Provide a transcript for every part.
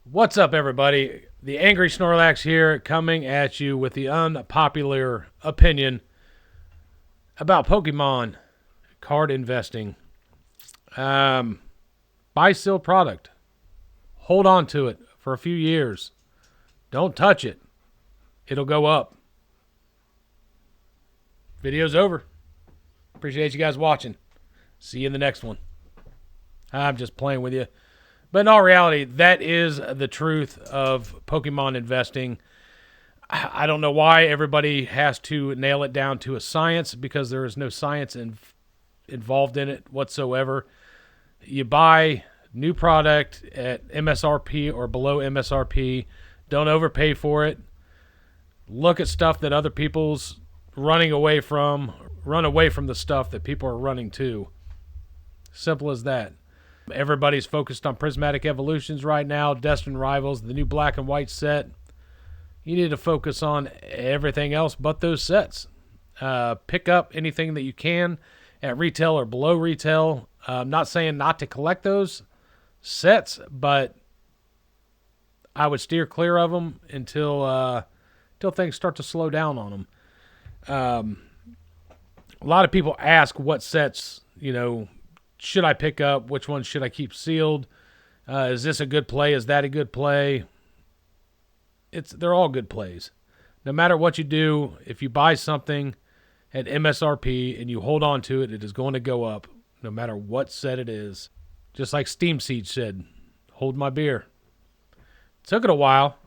What's up, everybody? The Angry Snorlax here, coming at you with the unpopular opinion about Pokemon card investing. Buy still product. Hold on to it for a few years. Don't touch it. It'll go up. Video's over. Appreciate you guys watching. See you in the next one. I'm just playing with you. But in all reality, that is the truth of Pokemon investing. I don't know why everybody has to nail it down to a science, because there is no science involved in it whatsoever. You buy new product at MSRP or below MSRP. Don't overpay for it. Look at stuff that other people's running away from. Run away from the stuff that people are running to. Simple as that. Everybody's focused on Prismatic Evolutions right now, Destined Rivals, the new black and white set. You need to focus on everything else but those sets. Pick up anything that you can at retail or below retail. I'm not saying not to collect those sets, but I would steer clear of them until things start to slow down on them. A lot of people ask what sets, should I pick up? Which ones should I keep sealed? Is this a good play? Is that a good play? They're all good plays. No matter what you do, if you buy something at MSRP and you hold on to it, it is going to go up no matter what set it is. Just like Steam Siege said, hold my beer. Took it a while,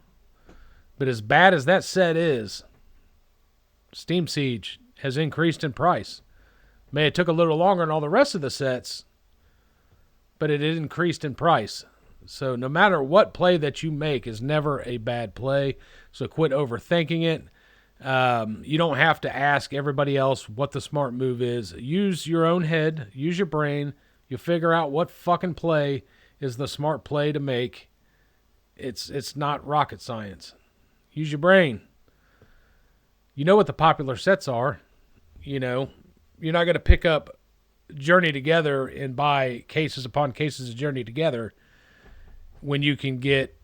but as bad as that set is, Steam Siege has increased in price. May it took a little longer than all the rest of the sets, but it increased in price. So no matter what play that you make is never a bad play. So quit overthinking it. You don't have to ask everybody else what the smart move is. Use your own head. Use your brain. You figure out what fucking play is the smart play to make. It's not rocket science. Use your brain. You know what the popular sets are. You're not going to pick up Journey Together and buy cases upon cases of Journey Together when you can get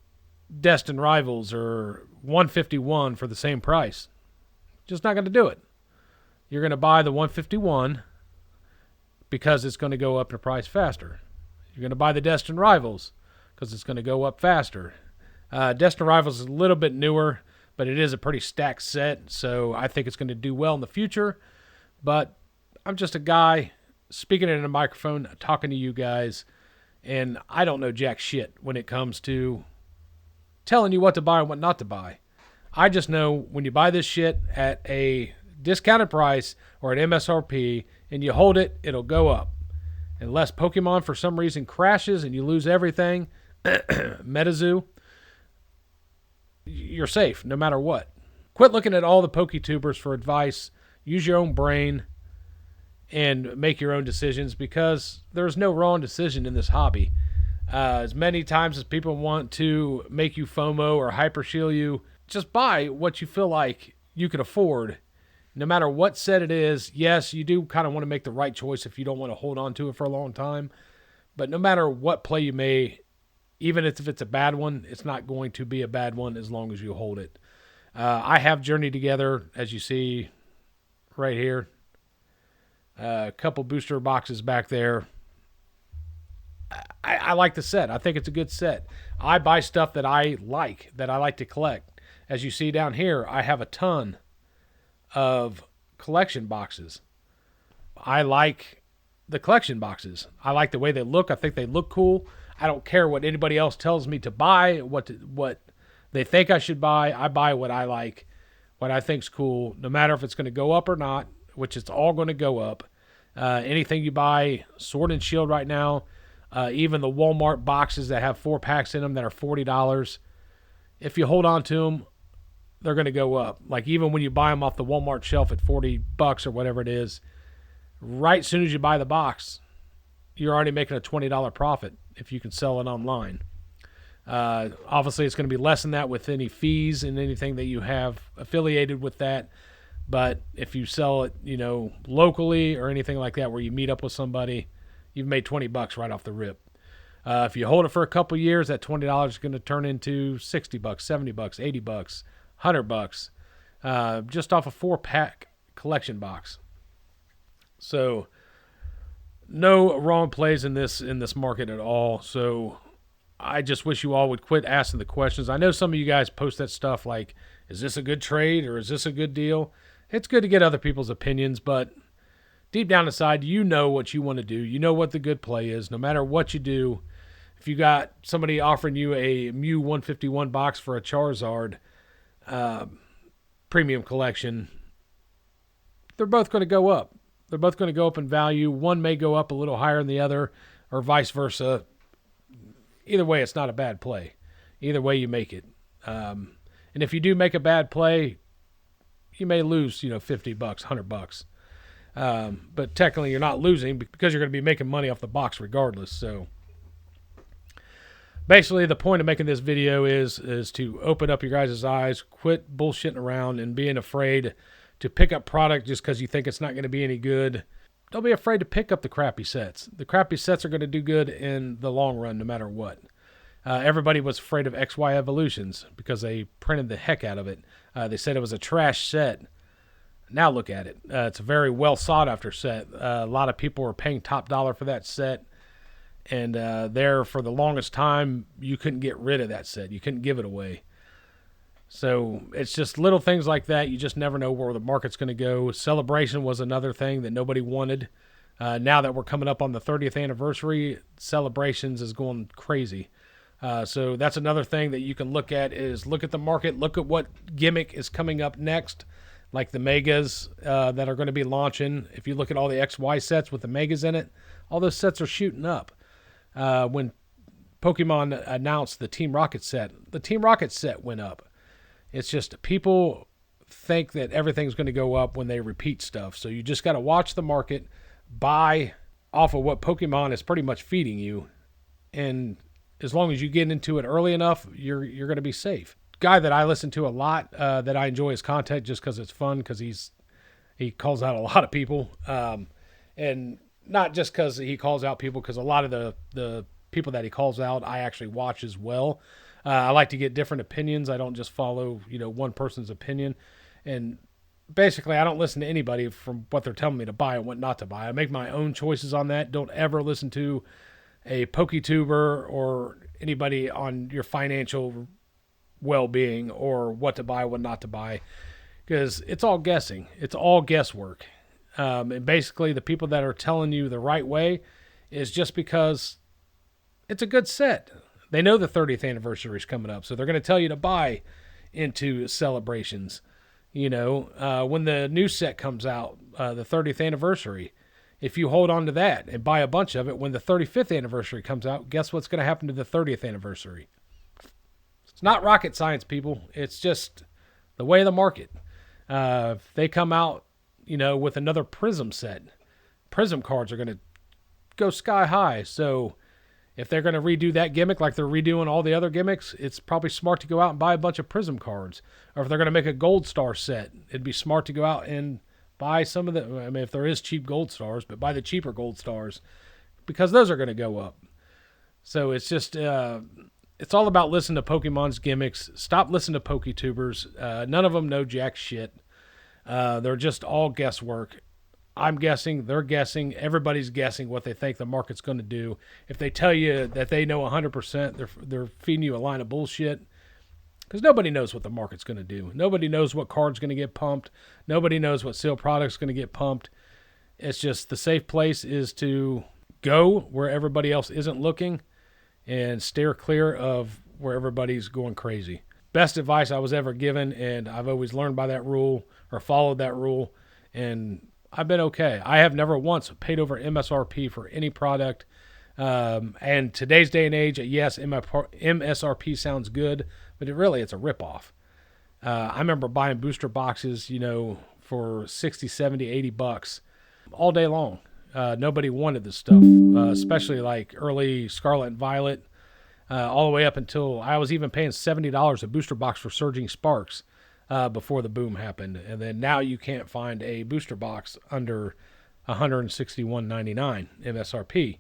Destined Rivals or 151 for the same price. Just not going to do it. You're going to buy the 151 because it's going to go up in price faster. You're going to buy the Destined Rivals because it's going to go up faster. Destined Rivals is a little bit newer, but it is a pretty stacked set, so I think it's going to do well in the future. But I'm just a guy speaking in a microphone, talking to you guys, and I don't know jack shit when it comes to telling you what to buy and what not to buy. I just know when you buy this shit at a discounted price or at MSRP and you hold it, it'll go up. Unless Pokemon for some reason crashes and you lose everything, MetaZoo, you're safe no matter what. Quit looking at all the PokeTubers for advice. Use your own brain and make your own decisions, because there's no wrong decision in this hobby. As many times as people want to make you FOMO or hyper shield you, just buy what you feel like you can afford. No matter what set it is, yes, you do kind of want to make the right choice if you don't want to hold on to it for a long time. But no matter what play you may, even if it's a bad one, it's not going to be a bad one as long as you hold it. I have Journey Together, as you see right here. A couple booster boxes back there. I like the set. I think it's a good set. I buy stuff that I like to collect. As you see down here, I have a ton of collection boxes. I like the collection boxes. I like the way they look. I think they look cool. I don't care what anybody else tells me to buy, what they think I should buy. I buy what I like, what I think's cool, no matter if it's going to go up or not, which it's all going to go up. Anything you buy, Sword and Shield right now, even the Walmart boxes that have 4 packs in them that are $40, if you hold on to them, they're going to go up. Like even when you buy them off the Walmart shelf at $40 or whatever it is, right as soon as you buy the box, you're already making a $20 profit if you can sell it online. Obviously, it's going to be less than that with any fees and anything that you have affiliated with that. But if you sell it, locally or anything like that where you meet up with somebody, you've made $20 right off the rip. If you hold it for a couple years, that $20 is going to turn into $60, $70, $80, $100, just off a 4-pack collection box. So no wrong plays in this market at all. So I just wish you all would quit asking the questions. I know some of you guys post that stuff like, is this a good trade or is this a good deal? It's good to get other people's opinions, but deep down inside, you know what you want to do. You know what the good play is. No matter what you do, if you got somebody offering you a Mew 151 box for a Charizard premium collection, they're both going to go up. They're both going to go up in value. One may go up a little higher than the other, or vice versa. Either way, it's not a bad play. Either way you make it. And if you do make a bad play, you may lose, $50, $100. But technically you're not losing because you're going to be making money off the box regardless. So basically the point of making this video is to open up your guys' eyes, quit bullshitting around and being afraid to pick up product just because you think it's not going to be any good. Don't be afraid to pick up the crappy sets. The crappy sets are going to do good in the long run no matter what. Everybody was afraid of XY Evolutions because they printed the heck out of it. They said it was a trash set. Now look at it. It's a very well sought after set. A lot of people were paying top dollar for that set. And there for the longest time, you couldn't get rid of that set. You couldn't give it away. So it's just little things like that. You just never know where the market's going to go. Celebration was another thing that nobody wanted. Now that we're coming up on the 30th anniversary, Celebrations is going crazy. So that's another thing that you can look at is look at the market, look at what gimmick is coming up next, like the Megas that are going to be launching. If you look at all the XY sets with the Megas in it, all those sets are shooting up. When Pokemon announced the Team Rocket set, the Team Rocket set went up. It's just people think that everything's going to go up when they repeat stuff. So you just got to watch the market, buy off of what Pokemon is pretty much feeding you. And as long as you get into it early enough, you're going to be safe. Guy that I listen to a lot, that I enjoy his content just because it's fun, because he calls out a lot of people. And not just because he calls out people, because a lot of the people that he calls out, I actually watch as well. I like to get different opinions. I don't just follow, one person's opinion. And basically, I don't listen to anybody from what they're telling me to buy and what not to buy. I make my own choices on that. Don't ever listen to a PokeTuber or anybody on your financial well-being or what to buy, what not to buy, because it's all guessing. It's all guesswork. And basically, the people that are telling you the right way is just because it's a good set. They know the 30th anniversary is coming up, so they're going to tell you to buy into Celebrations. When the new set comes out, the 30th anniversary, if you hold on to that and buy a bunch of it, when the 35th anniversary comes out, guess what's going to happen to the 30th anniversary? It's not rocket science, people. It's just the way of the market. If they come out, with another Prism set, Prism cards are going to go sky high. So if they're going to redo that gimmick like they're redoing all the other gimmicks, it's probably smart to go out and buy a bunch of Prism cards. Or if they're going to make a Gold Star set, it'd be smart to go out and buy some of the, if there is cheap Gold Stars, but buy the cheaper Gold Stars, because those are going to go up. So it's just, it's all about listening to Pokemon's gimmicks. Stop listening to PokeTubers. None of them know jack shit. They're just all guesswork. I'm guessing, they're guessing, everybody's guessing what they think the market's going to do. If they tell you that they know 100%, they're feeding you a line of bullshit, because nobody knows what the market's going to do. Nobody knows what card's going to get pumped. Nobody knows what sealed product's going to get pumped. It's just the safe place is to go where everybody else isn't looking and steer clear of where everybody's going crazy. Best advice I was ever given, and I've always learned by that rule or followed that rule, and I've been okay. I have never once paid over MSRP for any product. And today's day and age, yes, MSRP sounds good, but it's a ripoff. I remember buying booster boxes, for 60, 70, 80 bucks all day long. Nobody wanted this stuff, especially like early Scarlet and Violet, all the way up until I was even paying $70 a booster box for Surging Sparks. Before the boom happened. And then now you can't find a booster box under $161.99 MSRP,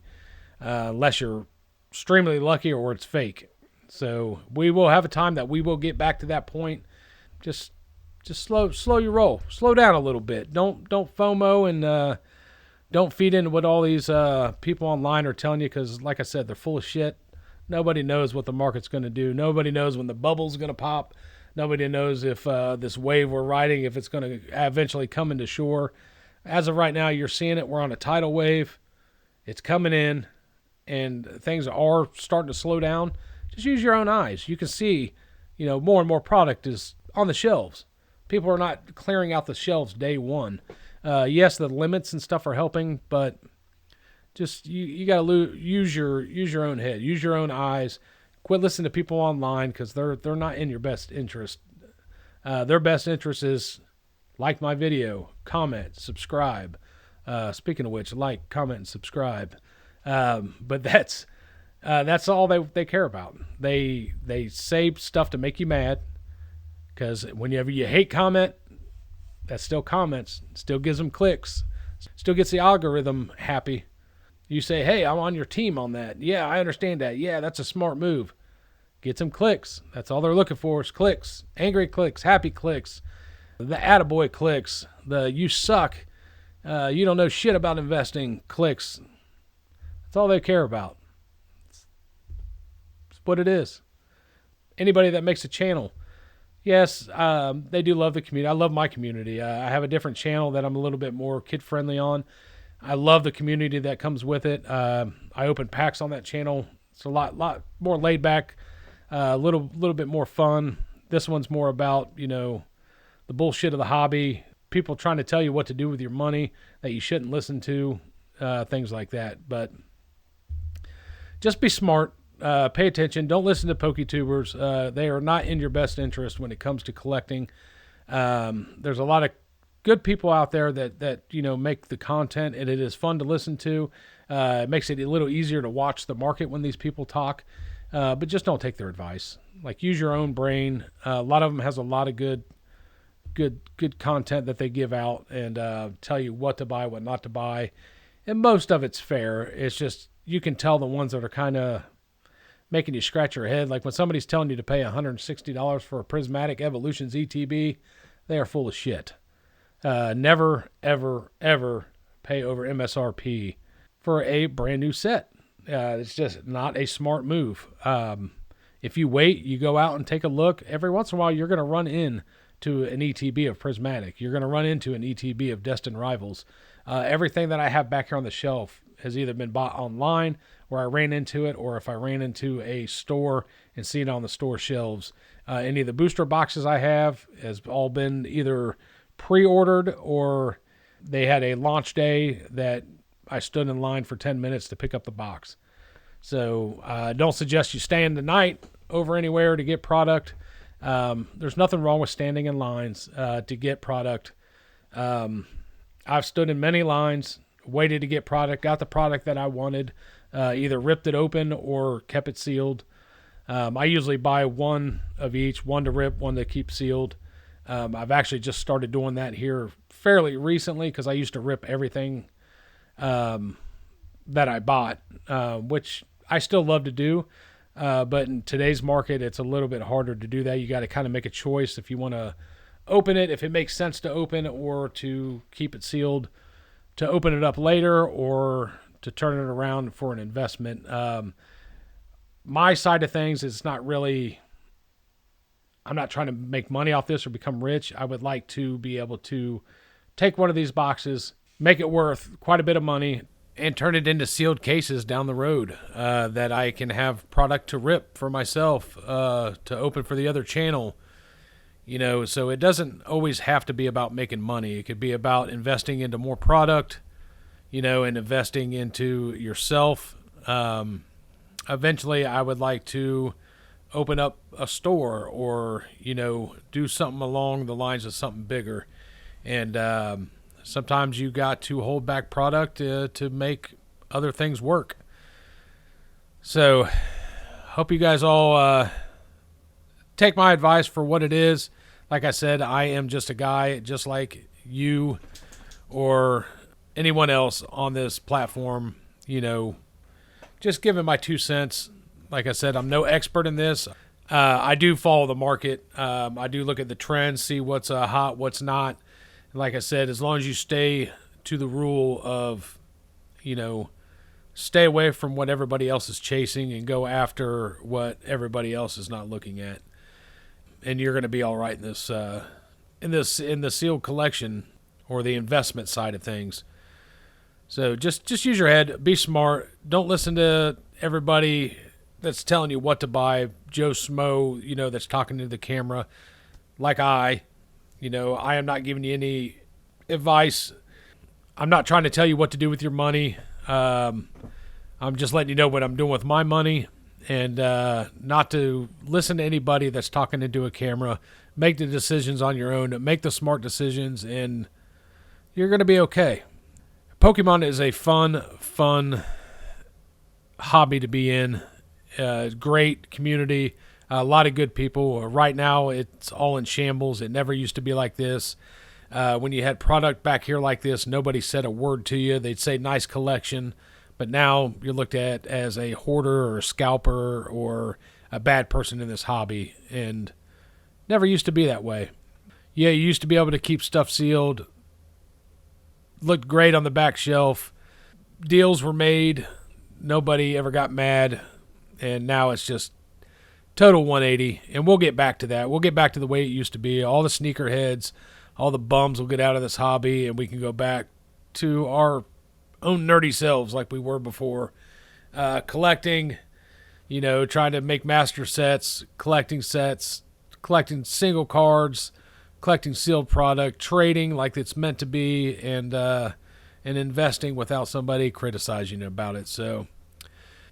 unless you're extremely lucky or it's fake. So we will have a time that we will get back to that point. Just slow your roll. Slow down a little bit. Don't FOMO and don't feed into what all these people online are telling you, because like I said, they're full of shit. Nobody knows what the market's going to do. Nobody knows when the bubble's going to pop. Nobody knows if this wave we're riding, if it's going to eventually come into shore. As of right now, you're seeing it. We're on a tidal wave. It's coming in, and things are starting to slow down. Just use your own eyes. You can see, more and more product is on the shelves. People are not clearing out the shelves day one. Yes, the limits and stuff are helping, but just you got to use your own head, use your own eyes. Quit listening to people online, because they're not in your best interest. Their best interest is like my video, comment, subscribe. Speaking of which, like, comment, and subscribe. But that's all they care about. They say stuff to make you mad, because whenever you hate comment, that still comments, still gives them clicks, still gets the algorithm happy. You say, hey, I'm on your team on that. Yeah, I understand that. Yeah, that's a smart move. Get some clicks. That's all they're looking for is clicks. Angry clicks, happy clicks, the attaboy clicks, the you suck, you don't know shit about investing clicks. That's all they care about. It's what it is. Anybody that makes a channel, yes, they do love the community. I love my community. I have a different channel that I'm a little bit more kid-friendly on. I love the community that comes with it. I open packs on that channel. It's a lot more laid back, a little bit more fun. This one's more about, the bullshit of the hobby, people trying to tell you what to do with your money that you shouldn't listen to, things like that. But just be smart. Pay attention. Don't listen to PokeTubers. They are not in your best interest when it comes to collecting. There's a lot of good people out there that make the content, and it is fun to listen to. It makes it a little easier to watch the market when these people talk. But just don't take their advice. Like, use your own brain. A lot of them has a lot of good content that they give out, and tell you what to buy, what not to buy. And most of it's fair. It's just, you can tell the ones that are kind of making you scratch your head. Like when somebody's telling you to pay $160 for a Prismatic Evolutions ETB, they are full of shit. Never, ever, ever pay over MSRP for a brand new set. It's just not a smart move. If you wait, you go out and take a look. Every once in a while, you're going to run into an ETB of Prismatic. You're going to run into an ETB of Destined Rivals. Everything that I have back here on the shelf has either been bought online where I ran into it, or if I ran into a store and seen it on the store shelves. Any of the booster boxes I have has all been either pre-ordered, or they had a launch day that I stood in line for 10 minutes to pick up the box. So don't suggest you stand the night over anywhere to get product. There's nothing wrong with standing in lines to get product. I've stood in many lines, waited to get product, got the product that I wanted, either ripped it open or kept it sealed. I usually buy one of each, one to rip, one to keep sealed. I've actually just started doing that here fairly recently, because I used to rip everything that I bought, which I still love to do. But in today's market, it's a little bit harder to do that. You got to kind of make a choice if you want to open it, if it makes sense to open, or to keep it sealed, to open it up later, or to turn it around for an investment. My side of things is not really, I'm not trying to make money off this or become rich. I would like to be able to take one of these boxes, make it worth quite a bit of money, and turn it into sealed cases down the road, that I can have product to rip for myself, to open for the other channel. So it doesn't always have to be about making money. It could be about investing into more product, and investing into yourself. Eventually, I would like to open up a store, or, do something along the lines of something bigger. And sometimes you got to hold back product to make other things work. So hope you guys all take my advice for what it is. Like I said, I am just a guy just like you or anyone else on this platform, just giving my 2 cents. Like I said, I'm no expert in this. I do follow the market. I do look at the trends, see what's hot, what's not. Like I said, as long as you stay to the rule of, stay away from what everybody else is chasing and go after what everybody else is not looking at, and you're going to be all right in the sealed collection or the investment side of things. So just use your head, be smart. Don't listen to everybody that's telling you what to buy. Joe Smo, that's talking to the camera. Like I am not giving you any advice. I'm not trying to tell you what to do with your money. I'm just letting you know what I'm doing with my money, and not to listen to anybody that's talking into a camera. Make the decisions on your own. Make the smart decisions, and you're going to be okay. Pokemon is a fun hobby to be in. Great community, a lot of good people. Right now, it's all in shambles. It never used to be like this. When you had product back here like this, nobody said a word to you. They'd say nice collection, but now you're looked at as a hoarder or a scalper or a bad person in this hobby, and never used to be that way. Yeah, you used to be able to keep stuff sealed. Looked great on the back shelf. Deals were made. Nobody ever got mad. And now it's just total 180. And we'll get back to that. We'll get back to the way it used to be. All the sneakerheads, all the bums will get out of this hobby, and we can go back to our own nerdy selves like we were before. Collecting, trying to make master sets, collecting single cards, collecting sealed product, trading like it's meant to be, and investing without somebody criticizing you about it. So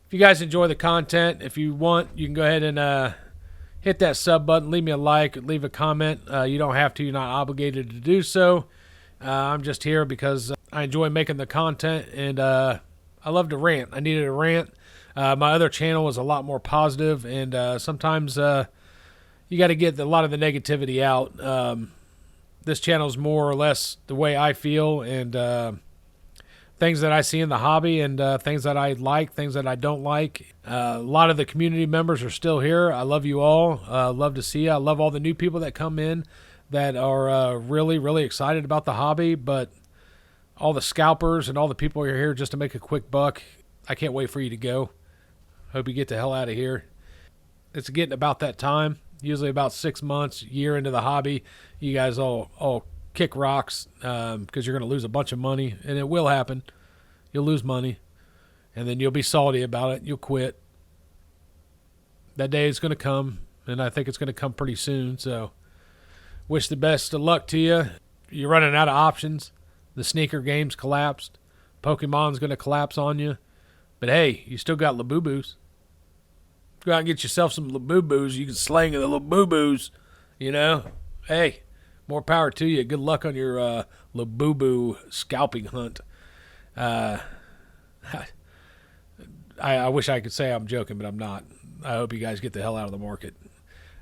if you guys enjoy the content, if you want, you can go ahead and hit that sub button, leave me a like, leave a comment. You don't have to. You're not obligated to do so. I'm just here because I enjoy making the content, and I love to rant. I needed a rant. My other channel is a lot more positive, and sometimes you got to get a lot of the negativity out. This channel is more or less the way I feel, and things that I see in the hobby, and things that I like, things that I don't like. A lot of the community members are still here. I love you all. Love to see you. I love all the new people that come in that are really, really excited about the hobby, but all the scalpers and all the people who are here just to make a quick buck, I can't wait for you to go. Hope you get the hell out of here. It's getting about that time. Usually about 6 months, year into the hobby, you guys all kick rocks because you're going to lose a bunch of money, and it will happen. You'll lose money, and then you'll be salty about it. You'll quit. That day is going to come, and I think it's going to come pretty soon. So wish the best of luck to you. You're running out of options. The sneaker game's collapsed. Pokemon's going to collapse on you. But hey, you still got Labubu's. Go out and get yourself some Labubu's. You can slang the Labubu's, Hey, more power to you. Good luck on your Labubu scalping hunt. I wish I could say I'm joking, but I'm not. I hope you guys get the hell out of the market.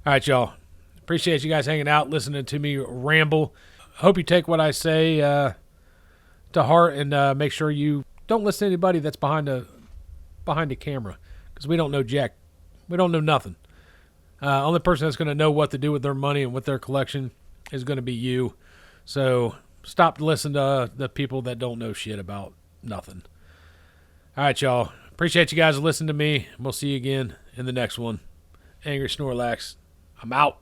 All right, y'all. Appreciate you guys hanging out, listening to me ramble. Hope you take what I say to heart, and make sure you don't listen to anybody that's behind the camera, because we don't know jack. We don't know nothing. Only person that's going to know what to do with their money and with their collection is going to be you. So stop listening to the people that don't know shit about nothing. All right, y'all. Appreciate you guys listening to me. We'll see you again in the next one. Angry Snorlax. I'm out.